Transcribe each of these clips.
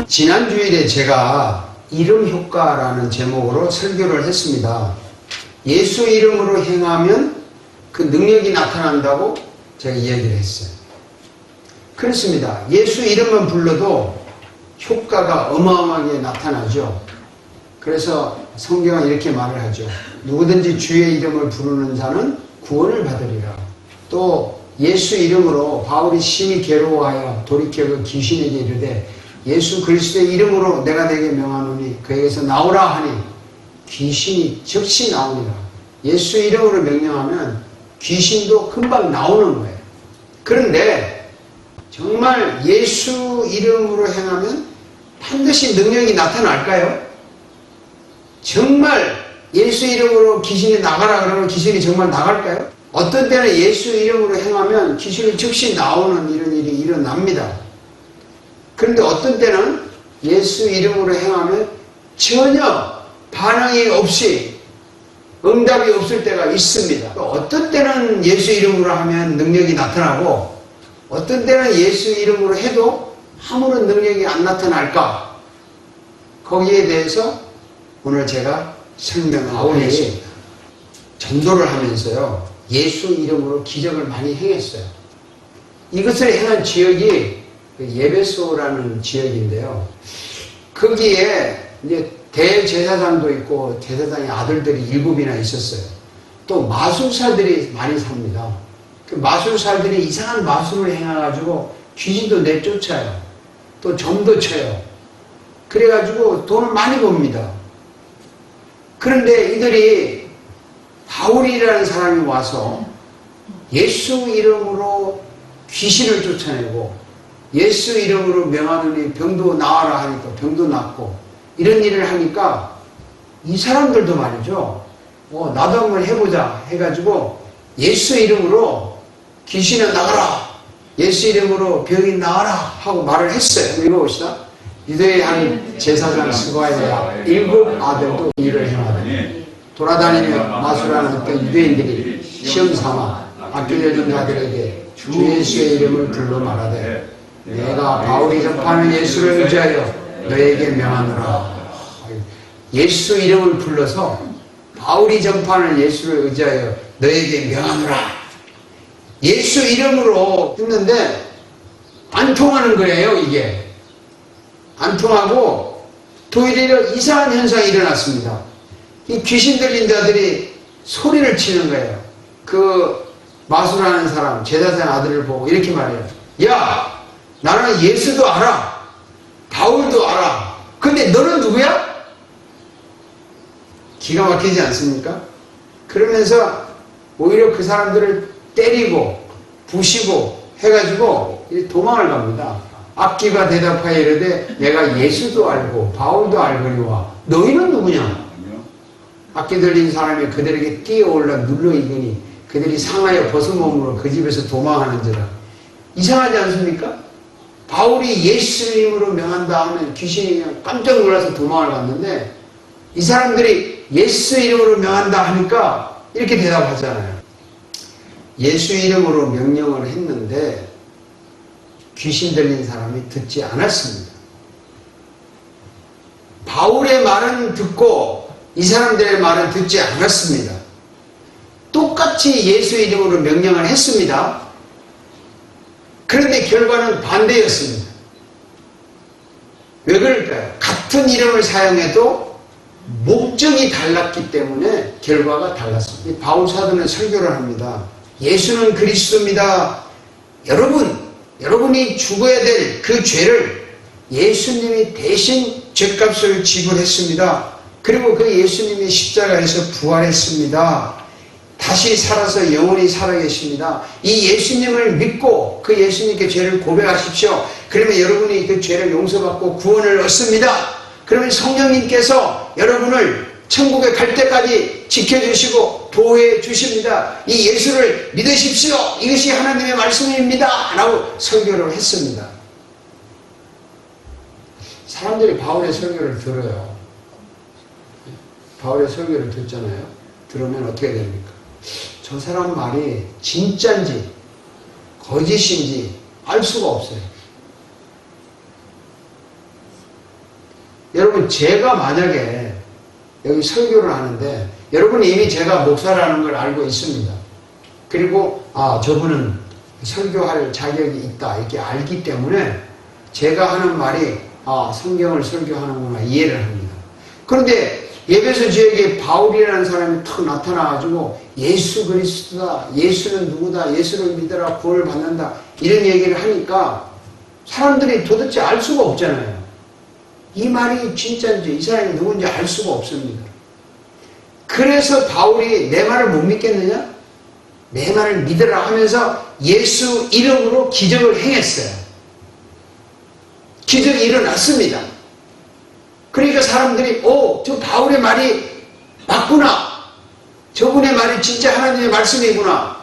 지난 주일에 제가 이름 효과라는 제목으로 설교를 했습니다. 예수 이름으로 행하면 그 능력이 나타난다고 제가 이야기를 했어요. 그렇습니다. 예수 이름만 불러도 효과가 어마어마하게 나타나죠. 그래서 성경은 이렇게 말을 하죠. 누구든지 주의 이름을 부르는 자는 구원을 받으리라. 또 예수 이름으로 바울이 심히 괴로워하여 돌이켜 그 귀신에게 이르되 예수 그리스도의 이름으로 내가 내게 명하노니 그에게서 나오라 하니 귀신이 즉시 나오니라. 예수 이름으로 명령하면 귀신도 금방 나오는 거예요. 그런데 정말 예수 이름으로 행하면 반드시 능력이 나타날까요? 정말 예수 이름으로 귀신이 나가라 그러면 귀신이 정말 나갈까요? 어떤 때는 예수 이름으로 행하면 귀신이 즉시 나오는 이런 일이 일어납니다. 그런데 어떤 때는 예수 이름으로 행하면 전혀 반응이 없이 응답이 없을 때가 있습니다. 또 어떤 때는 예수 이름으로 하면 능력이 나타나고 어떤 때는 예수 이름으로 해도 아무런 능력이 안 나타날까? 거기에 대해서 오늘 제가 설명을 하겠습니다. 전도를 하면서요, 예수 이름으로 기적을 많이 행했어요. 이것을 행한 지역이 예배소라는 지역인데요. 거기에 이제 대제사장도 있고 제사장의 아들들이 7이나 있었어요. 또 마술사들이 많이 삽니다. 그 마술사들이 이상한 마술을 행해가지고 귀신도 내쫓아요. 또 점도 쳐요. 그래가지고 돈을 많이 법니다. 그런데 이들이 바울이라는 사람이 와서 예수 이름으로 귀신을 쫓아내고 예수 이름으로 명하노니 병도 나아라 하니까 병도 낫고 이런 일을 하니까 이 사람들도 말이죠. 나도 한번 해보자 해가지고 예수 이름으로 귀신을 나가라. 예수 이름으로 병이 나아라 하고 말을 했어요. 읽어봅시다. 유대의 한 제사장 스가랴 7 아들도 일을 행하더니 돌아다니며 마술하는 어떤 유대인들이 시험 삼아 아껴려진 자들에게 주 예수의 이름을 불러 말하되 내가 바울이 접하는 예수를 의지하여 너에게 명하노라. 예수 이름을 불러서 바울이 접하는 예수를 의지하여 너에게 명하노라. 예수 이름으로 했는데 안 통하는 거예요. 이게 안 통하고 도리어 이상한 현상이 일어났습니다. 이 귀신 들린 자들이 소리를 치는 거예요. 그 마술하는 사람 제사장 아들을 보고 이렇게 말해요. 야, 나는 예수도 알아. 바울도 알아. 근데 너는 누구야? 기가 막히지 않습니까? 그러면서 오히려 그 사람들을 때리고 부시고 해가지고 도망을 갑니다. 악기가 대답하여 이르되 내가 예수도 알고 바울도 알거니와 너희는 누구냐? 악기 들린 사람이 그들에게 뛰어올라 눌러이기니 그들이 상하여 벗은 몸으로 그 집에서 도망하는지라. 이상하지 않습니까? 바울이 예수님으로 명한다 하면 귀신이 그냥 깜짝 놀라서 도망을 갔는데 이 사람들이 예수 이름으로 명한다 하니까 이렇게 대답하잖아요. 예수 이름으로 명령을 했는데 귀신 들린 사람이 듣지 않았습니다. 바울의 말은 듣고 이 사람들의 말은 듣지 않았습니다. 똑같이 예수 이름으로 명령을 했습니다. 그런데 결과는 반대였습니다. 왜 그럴까요? 같은 이름을 사용해도 목적이 달랐기 때문에 결과가 달랐습니다. 바울 사도는 설교를 합니다. 예수는 그리스도입니다. 여러분이 죽어야 될 그 죄를 예수님이 대신 죄값을 지불했습니다. 그리고 그 예수님이 십자가에서 부활했습니다. 다시 살아서 영원히 살아계십니다. 이 예수님을 믿고 그 예수님께 죄를 고백하십시오. 그러면 여러분이 그 죄를 용서받고 구원을 얻습니다. 그러면 성령님께서 여러분을 천국에 갈 때까지 지켜주시고 보호해 주십니다. 이 예수를 믿으십시오. 이것이 하나님의 말씀입니다. 라고 설교를 했습니다. 사람들이 바울의 설교를 들어요. 바울의 설교를 듣잖아요. 들으면 어떻게 됩니까? 저 사람 말이 진짜인지 거짓인지 알 수가 없어요. 여러분, 제가 만약에 여기 설교를 하는데 여러분이 이미 제가 목사라는 걸 알고 있습니다. 그리고 저분은 설교할 자격이 있다 이렇게 알기 때문에 제가 하는 말이 성경을 설교하는구나 이해를 합니다. 그런데 예배소 지역에 바울이라는 사람이 탁 나타나가지고 예수 그리스도다, 예수는 누구다, 예수를 믿어라 구원을 받는다 이런 얘기를 하니까 사람들이 도대체 알 수가 없잖아요. 이 말이 진짜인지 이 사람이 누군지 알 수가 없습니다. 그래서 바울이 내 말을 못 믿겠느냐? 내 말을 믿으라 하면서 예수 이름으로 기적을 행했어요. 기적이 일어났습니다. 그러니까 사람들이 저 바울의 말이 맞구나. 저분의 말이 진짜 하나님의 말씀이구나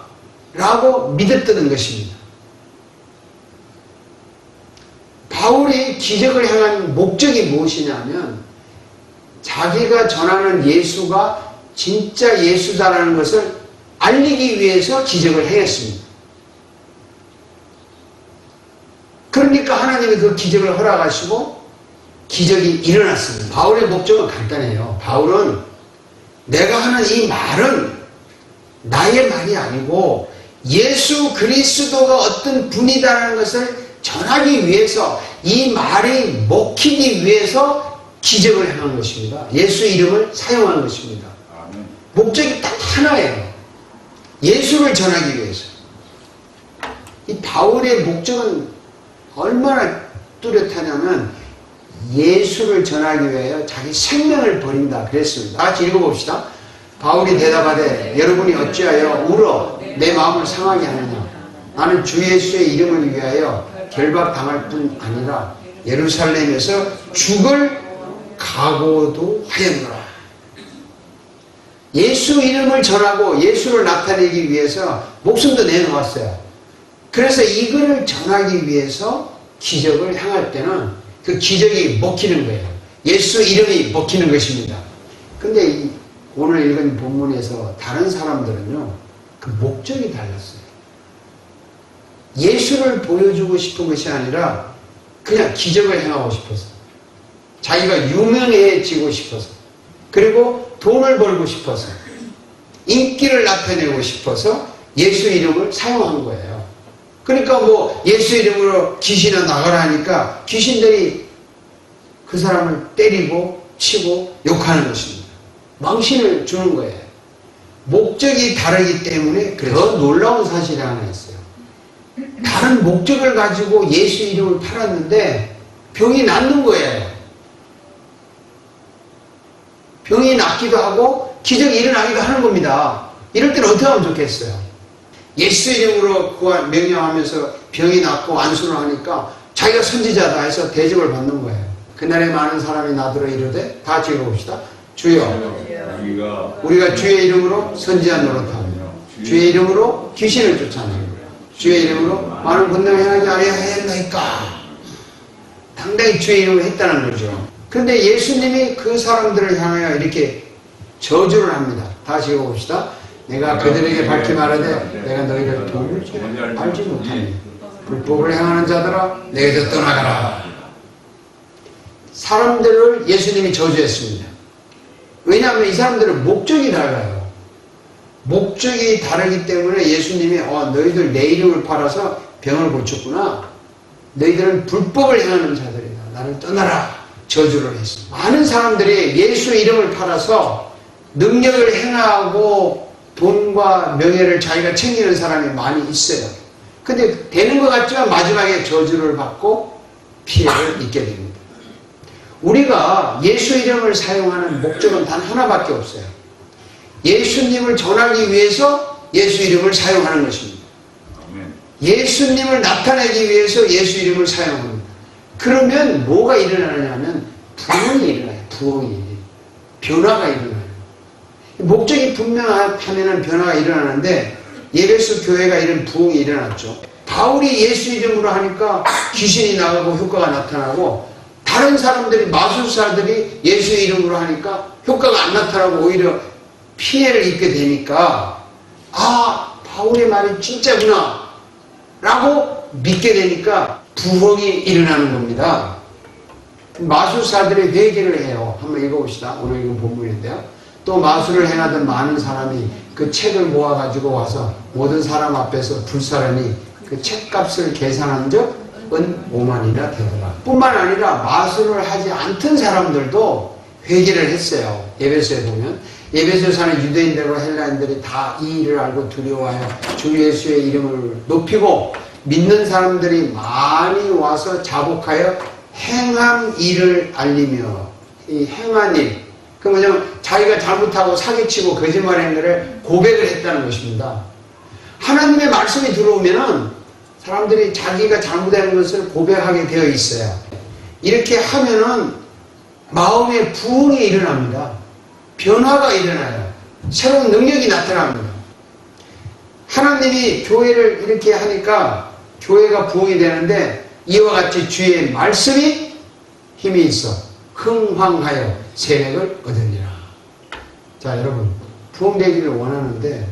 라고 믿었다는 것입니다. 바울이 기적을 행한 목적이 무엇이냐면 자기가 전하는 예수가 진짜 예수다라는 것을 알리기 위해서 기적을 행했습니다. 그러니까 하나님이 그 기적을 허락하시고 기적이 일어났습니다. 바울의 목적은 간단해요. 바울은 내가 하는 이 말은 나의 말이 아니고 예수 그리스도가 어떤 분이다라는 것을 전하기 위해서 이 말이 먹히기 위해서 기적을 행한 것입니다. 예수 이름을 사용한 것입니다. 목적이 딱 하나예요. 예수를 전하기 위해서. 이 바울의 목적은 얼마나 뚜렷하냐면 예수를 전하기 위하여 자기 생명을 버린다 그랬습니다. 다 같이 읽어봅시다. 바울이 대답하되 여러분이 어찌하여 울어 내 마음을 상하게 하느냐. 나는 주 예수의 이름을 위하여 결박당할 뿐 아니라 예루살렘에서 죽을 각오도 하였노라. 예수 이름을 전하고 예수를 나타내기 위해서 목숨도 내놓았어요. 그래서 이거를 전하기 위해서 기적을 행할 때는 그 기적이 먹히는 거예요. 예수 이름이 먹히는 것입니다. 근데 오늘 읽은 본문에서 다른 사람들은요, 그 목적이 달랐어요. 예수를 보여주고 싶은 것이 아니라 그냥 기적을 행하고 싶어서, 자기가 유명해지고 싶어서, 그리고 돈을 벌고 싶어서, 인기를 나타내고 싶어서 예수 이름을 사용한 거예요. 그러니까 예수 이름으로 귀신이 나가라 하니까 귀신들이 그 사람을 때리고 치고 욕하는 것입니다. 망신을 주는 거예요. 목적이 다르기 때문에 더 놀라운 사실이 하나 있어요. 다른 목적을 가지고 예수 이름을 팔았는데 병이 낫는 거예요. 병이 낫기도 하고 기적이 일어나기도 하는 겁니다. 이럴 때는 어떻게 하면 좋겠어요? 예수 이름으로 명령하면서 병이 낫고 안수를 하니까 자기가 선지자다 해서 대접을 받는 거예요. 그날에 많은 사람이 나더러 이르되, 다 같이 읽어봅시다. 주여, 우리가 주의 이름으로 선지자 노릇하며 주의 이름으로 귀신을 쫓아내고 주의 이름으로 많은 권능을 행하지 아니하였나이까. 당당히 주의 이름을 했다는 거죠. 그런데 예수님이 그 사람들을 향하여 이렇게 저주를 합니다. 다시 읽어봅시다. 내가 그들에게 밝히 말하되 내가 너희를 도무지 알지 못하니 불법을 행하는 자들아 내게서 떠나가라. 사람들을 예수님이 저주했습니다. 왜냐하면 이 사람들은 목적이 달라요. 목적이 다르기 때문에 예수님이 너희들 내 이름을 팔아서 병을 고쳤구나. 너희들은 불법을 행하는 자들이다. 나를 떠나라. 저주를 했습니다. 많은 사람들이 예수 이름을 팔아서 능력을 행하고 돈과 명예를 자기가 챙기는 사람이 많이 있어요. 근데 되는 것 같지만 마지막에 저주를 받고 피해를 입게 됩니다. 우리가 예수 이름을 사용하는 목적은 단 하나밖에 없어요. 예수님을 전하기 위해서 예수 이름을 사용하는 것입니다. 예수님을 나타내기 위해서 예수 이름을 사용합니다. 그러면 뭐가 일어나냐면 부흥이 일어나요. 부흥이. 변화가 일어나요. 목적이 분명하면 변화가 일어나는데 예배소 교회가 이런 부흥이 일어났죠. 바울이 예수 이름으로 하니까 귀신이 나가고 효과가 나타나고, 다른 사람들이 마술사들이 예수 이름으로 하니까 효과가 안 나타나고 오히려 피해를 입게 되니까 바울의 말이 진짜구나 라고 믿게 되니까 부흥이 일어나는 겁니다. 마술사들이 회개를 해요. 한번 읽어봅시다. 오늘 읽은 본문인데요. 또 마술을 행하던 많은 사람이 그 책을 모아가지고 와서 모든 사람 앞에서 불사르니 그 책값을 계산한 적 은 5만이나 되더라. 뿐만 아니라 마술을 하지 않던 사람들도 회개를 했어요. 에베소에 보면 에베소에 사는 유대인들과 헬라인들이 다 이 일을 알고 두려워하여 주 예수의 이름을 높이고 믿는 사람들이 많이 와서 자복하여 행한 일을 알리며, 이 행한 일, 그 뭐냐면 자기가 잘못하고 사기치고 거짓말한 것을 고백을 했다는 것입니다. 하나님의 말씀이 들어오면은 사람들이 자기가 잘못한 것을 고백하게 되어 있어요. 이렇게 하면은 마음의 부흥이 일어납니다. 변화가 일어나요. 새로운 능력이 나타납니다. 하나님이 교회를 이렇게 하니까 교회가 부흥이 되는데 이와 같이 주의 말씀이 힘이 있어 흥황하여 세력을 얻으리라. 자, 여러분, 부흥되기를 원하는데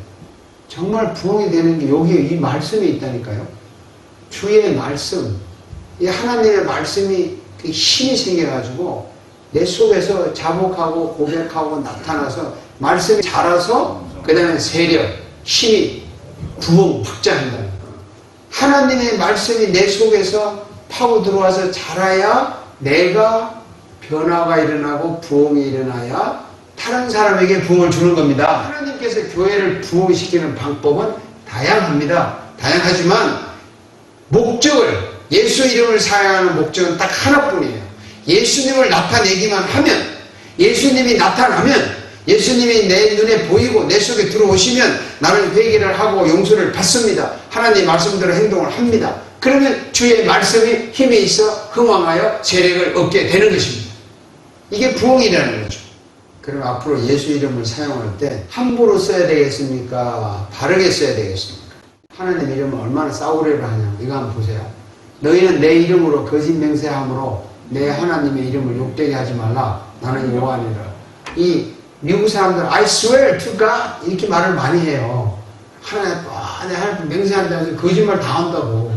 정말 부흥이 되는 게 여기에 이 말씀이 있다니까요. 주의 말씀, 이 하나님의 말씀이 힘이 생겨가지고 내 속에서 자복하고 고백하고 나타나서 말씀이 자라서 그 다음에 세력, 힘이 부흥, 확장한다. 하나님의 말씀이 내 속에서 파고 들어와서 자라야 내가 변화가 일어나고 부흥이 일어나야 다른 사람에게 부흥을 주는 겁니다. 하나님께서 교회를 부흥시키는 방법은 다양합니다. 다양하지만 목적을, 예수 이름을 사용하는 목적은 딱 하나뿐이에요. 예수님을 나타내기만 하면, 예수님이 나타나면, 예수님이 내 눈에 보이고 내 속에 들어오시면 나는 회개를 하고 용서를 받습니다. 하나님 말씀대로 행동을 합니다. 그러면 주의 말씀이 힘이 있어 흥황하여 세력을 얻게 되는 것입니다. 이게 부흥이라는 거죠. 그럼 앞으로 예수 이름을 사용할 때 함부로 써야 되겠습니까? 바르게 써야 되겠습니까? 하나님 이름을 얼마나 싸구려를 하냐. 이거 한번 보세요. 너희는 내 이름으로 거짓 맹세함으로 내 하나님의 이름을 욕되게 하지 말라. 나는 여호와니라. 이 미국 사람들 I swear to God 이렇게 말을 많이 해요. 내 하나님 맹세한다고 거짓말 다 한다고.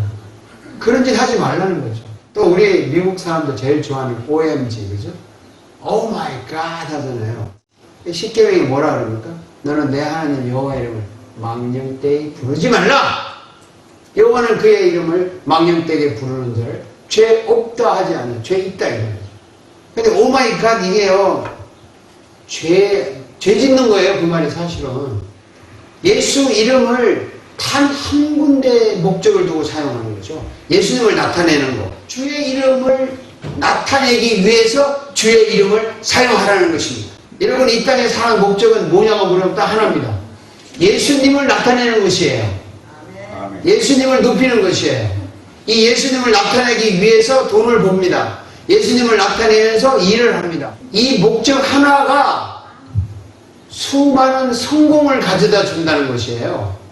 그런 짓 하지 말라는 거죠. 또 우리 미국 사람들 제일 좋아하는 OMG, 그죠? Oh my God 하잖아요. 십계명이 뭐라 그럽니까? 너는 내 하나님 여호와 이름을 망령되이 부르지 말라. 여호와는 그의 이름을 망령되게 부르는 자를 죄 없다 하지 않아요. 죄 있다 이거예요. 근데 오 마이 갓 이게요, 죄 짓는 거예요. 그 말이 사실은 예수 이름을 단 한 군데 목적을 두고 사용하는 거죠. 예수님을 나타내는 거, 주의 이름을 나타내기 위해서 주의 이름을 사용하라는 것입니다. 여러분, 이 땅에 사는 목적은 뭐냐고 물으면 딱 하나입니다. 예수님을 나타내는 것이에요. 예수님을 높이는 것이에요. 이 예수님을 나타내기 위해서 돈을 봅니다. 예수님을 나타내면서 일을 합니다. 이 목적 하나가 수많은 성공을 가져다 준다는 것이에요.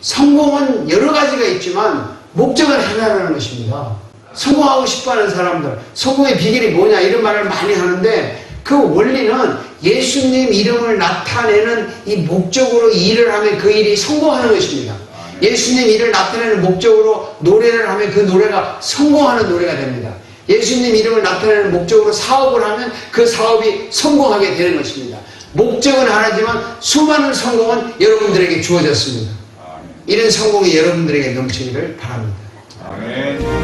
성공은 여러 가지가 있지만 목적은 하나라는 것입니다. 성공하고 싶어하는 사람들, 성공의 비결이 뭐냐 이런 말을 많이 하는데 그 원리는 예수님 이름을 나타내는 이 목적으로 일을 하면 그 일이 성공하는 것입니다. 예수님 이름을 나타내는 목적으로 노래를 하면 그 노래가 성공하는 노래가 됩니다. 예수님 이름을 나타내는 목적으로 사업을 하면 그 사업이 성공하게 되는 것입니다. 목적은 하나지만 수많은 성공은 여러분들에게 주어졌습니다. 이런 성공이 여러분들에게 넘치기를 바랍니다. 아멘.